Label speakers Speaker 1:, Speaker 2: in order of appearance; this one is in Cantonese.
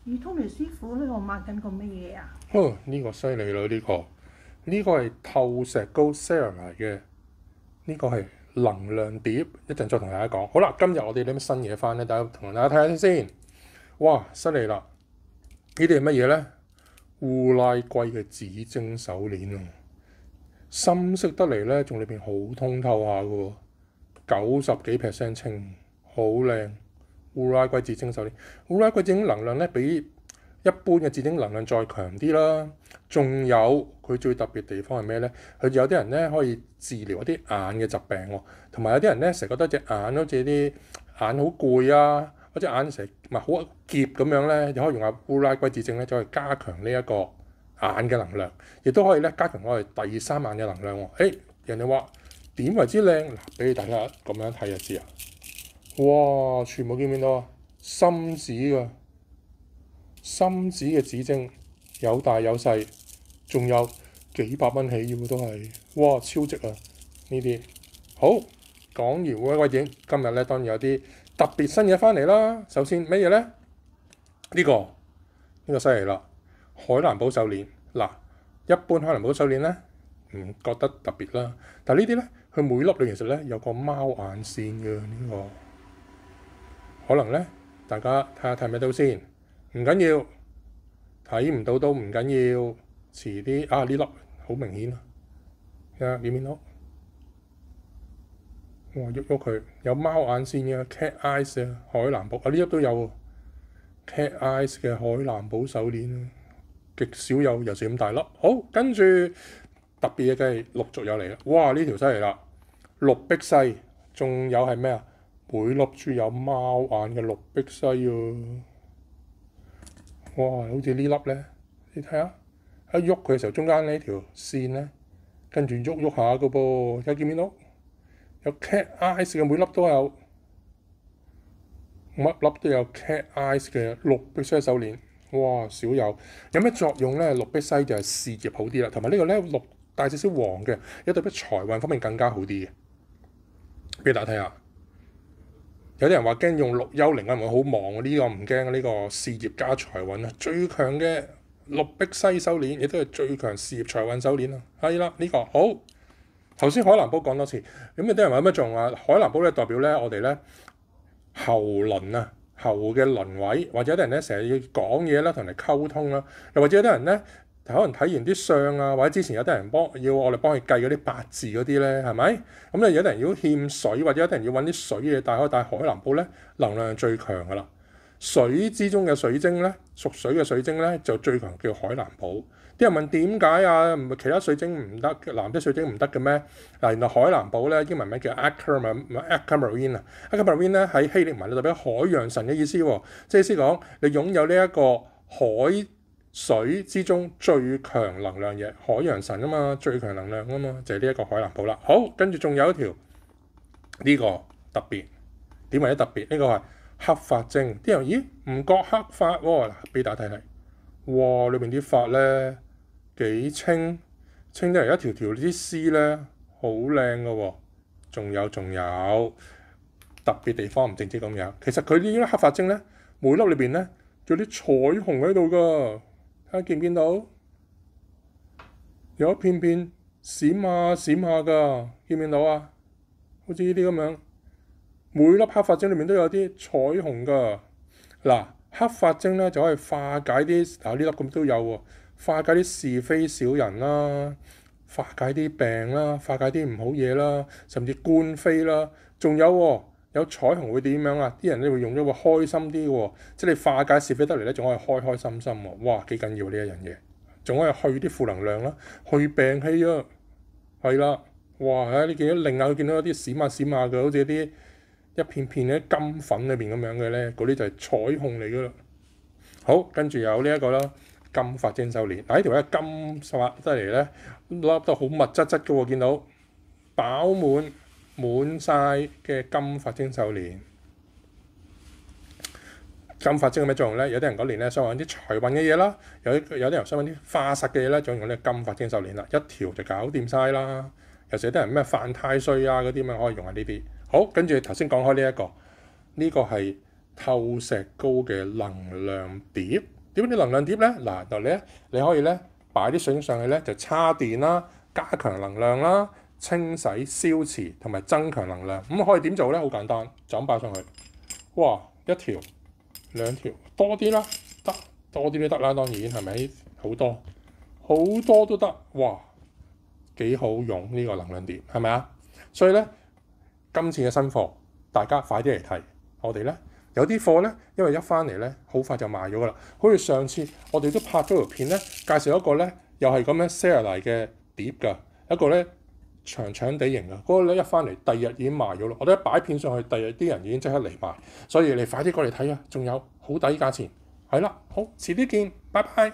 Speaker 1: 咦，Tony 師傅呢個抹緊個乜嘢啊？
Speaker 2: 呢個犀利啦！呢個係透石膏 ceramide 嘅，呢個係能量碟，一陣再同大家講。好啦，今日我哋有啲咩新嘢翻咧？同大家睇下先。哇，犀利啦！呢啲係乜嘢咧？烏拉圭嘅紫晶手鏈啊，深色得嚟咧，仲裏邊好通透下嘅喎，90幾% 清，好靚。烏拉圭紫晶手鏈，烏拉圭紫晶能量咧比一般嘅紫晶能量再強啲啦。仲有佢最特別地方係咩咧？佢有啲人咧可以治療一啲眼嘅疾病喎，同埋有啲人咧成日覺得隻眼好似啲眼好攰啊，或者眼成日唔係好澀咁樣咧，就可以用下烏拉圭紫晶咧，就可以加強呢一個眼嘅能量，亦都可以咧加強我哋第三眼嘅能量喎。人哋話點為之靚？嗱，俾大家咁樣睇就知啊！哇！全部見唔見到啊？深紫嘅紫晶，有大有細，仲有幾百蚊起喎，都係哇超值啊！呢啲好講完烏拉圭紫晶，今日咧當然有啲特別新嘢翻嚟啦。首先乜嘢咧？呢個犀利啦！海藍寶手鏈嗱，一般海藍寶手鏈咧唔覺得特別啦，但係呢啲咧佢每粒裏其實咧有個貓眼線嘅呢個。可能咧，大家睇下睇唔睇到先，唔緊要，睇唔到都唔緊要，遲啲啊呢粒好明顯啊，見唔見到？哇，喐喐佢有貓眼線嘅 cat eyes 啊，海藍寶啊呢粒都有 cat eyes 嘅海藍寶手鏈啊，極少有又是咁大粒。好，跟住特別嘅梗係陸續有嚟啦。哇，呢條犀利啦，綠碧璽，仲有係咩啊？每粒珠有貓眼嘅綠碧璽啊！哇，好似呢粒咧，你睇下，一喐佢嘅時候，中間呢條線咧，跟住喐喐下嘅噃，有見唔見到？有 cat eyes 嘅每粒都有，乜粒都有 cat eyes 嘅綠碧璽手鏈。哇，少有。有咩作用咧？綠碧璽就係事業好啲啦，同埋呢個咧綠帶少少黃嘅，有對比財運方面更加好啲嘅。俾大家睇下。有啲人話驚用綠幽靈啊，會好忙啊！呢個唔驚啊，呢個事業加財運啊，最強嘅綠碧璽手鏈，亦都係最強事業財運手鏈啊！係啦，呢個好。頭先海藍寶講多次，咁有啲人話咩作用啊？海藍寶咧代表咧我哋咧喉輪啊，喉嘅輪位，或者有啲人咧成日要講嘢啦，同人哋溝通啦，又或者有啲人咧可能睇完啲相啊，或者之前有啲人要我哋幫佢計嗰啲八字嗰啲咧，係咪？咁咧有啲人要欠水，或者有啲人要揾啲水嘅，但可以帶海藍寶咧，能量係最強噶啦。水之中嘅水晶咧，屬水嘅水晶咧就最強，叫海藍寶。啲人問點解啊？唔係其他水晶唔得，藍色水晶唔得嘅咩？嗱，原來海藍寶咧英文名叫 Aquamarine 啊 ，Aquamarine 咧喺希臘文代表海洋神嘅意思喎，即係意思講你擁有呢一個海水之中最強能量嘢，海洋神啊嘛，最強能量啊嘛，就係呢一個海藍寶啦。好，跟住仲有一條呢個特別，點為之特別？呢個係黑髮晶。啲人咦唔覺黑髮喎？俾大家睇睇，哇！裏邊啲髮咧幾清，清得嚟一條條啲絲咧好靚嘅喎。仲有特別地方唔淨止咁樣，其實佢呢啲黑髮晶咧，每粒裏邊咧有啲彩虹喺度㗎。睇下見唔見到？有一片片閃下閃下㗎，見唔見到啊？好似呢啲咁樣，每粒黑髮晶裏面都有啲彩虹㗎。嗱，黑髮晶咧就可以化解啲呢粒咁都有喎，化解啲是非小人啦，化解啲病啦，化解啲唔好嘢啦，甚至官非啦。仲有彩虹會點樣啊？啲人咧會用咗會開心啲喎，即係你化解是非得嚟咧，仲可以開開心心喎。哇，幾緊要呢一樣嘢，仲可以去啲負能量啦，去病氣啊，係啦。哇！你見到另外佢見到有啲閃下閃下嘅，好似啲一片片嘅金粉裏邊咁樣嘅咧，嗰啲就係彩虹嚟噶啦。好，跟住有呢一個啦，金髮晶手鏈。嗱，呢條咧金髮得嚟咧，粒得好密質質嘅喎，見到飽滿晒嘅金髮晶手鏈。金髮晶有咩作用咧？有啲人嗰年咧想揾啲財運嘅嘢啦，有啲人想揾啲化實嘅嘢咧，就用呢個金髮晶手鏈啦，一條就搞掂晒啦。有時有啲人咩犯太歲啊嗰啲咁可以用下呢啲。好，跟住頭先講開呢一個係透石膏嘅能量碟。點樣啲能量碟咧？嗱，你可以咧擺啲水上去咧，就叉電啦，加強能量啦，清洗、消磁同埋增強能量。咁可以點做咧？好簡單，就咁擺上去。哇！一條、兩條，多啲啦，得多啲都得啦。當然係咪？好多都得。哇！幾好用呢個能量碟係咪啊？所以咧，今次嘅新貨，大家快啲嚟睇。我哋咧有啲貨咧，因為一翻嚟咧，好快就賣咗噶啦。好似上次我哋都拍咗條片咧，介紹一個咧，又係咁樣 Cerealine 嘅碟㗎，一個咧長長地型㗎。嗰個咧一翻嚟，第二日已經賣咗啦。我哋一擺片上去，第二日啲人已經即刻嚟買，所以你快啲過嚟睇啊！仲有好抵價錢，係啦，好，遲啲見，拜拜。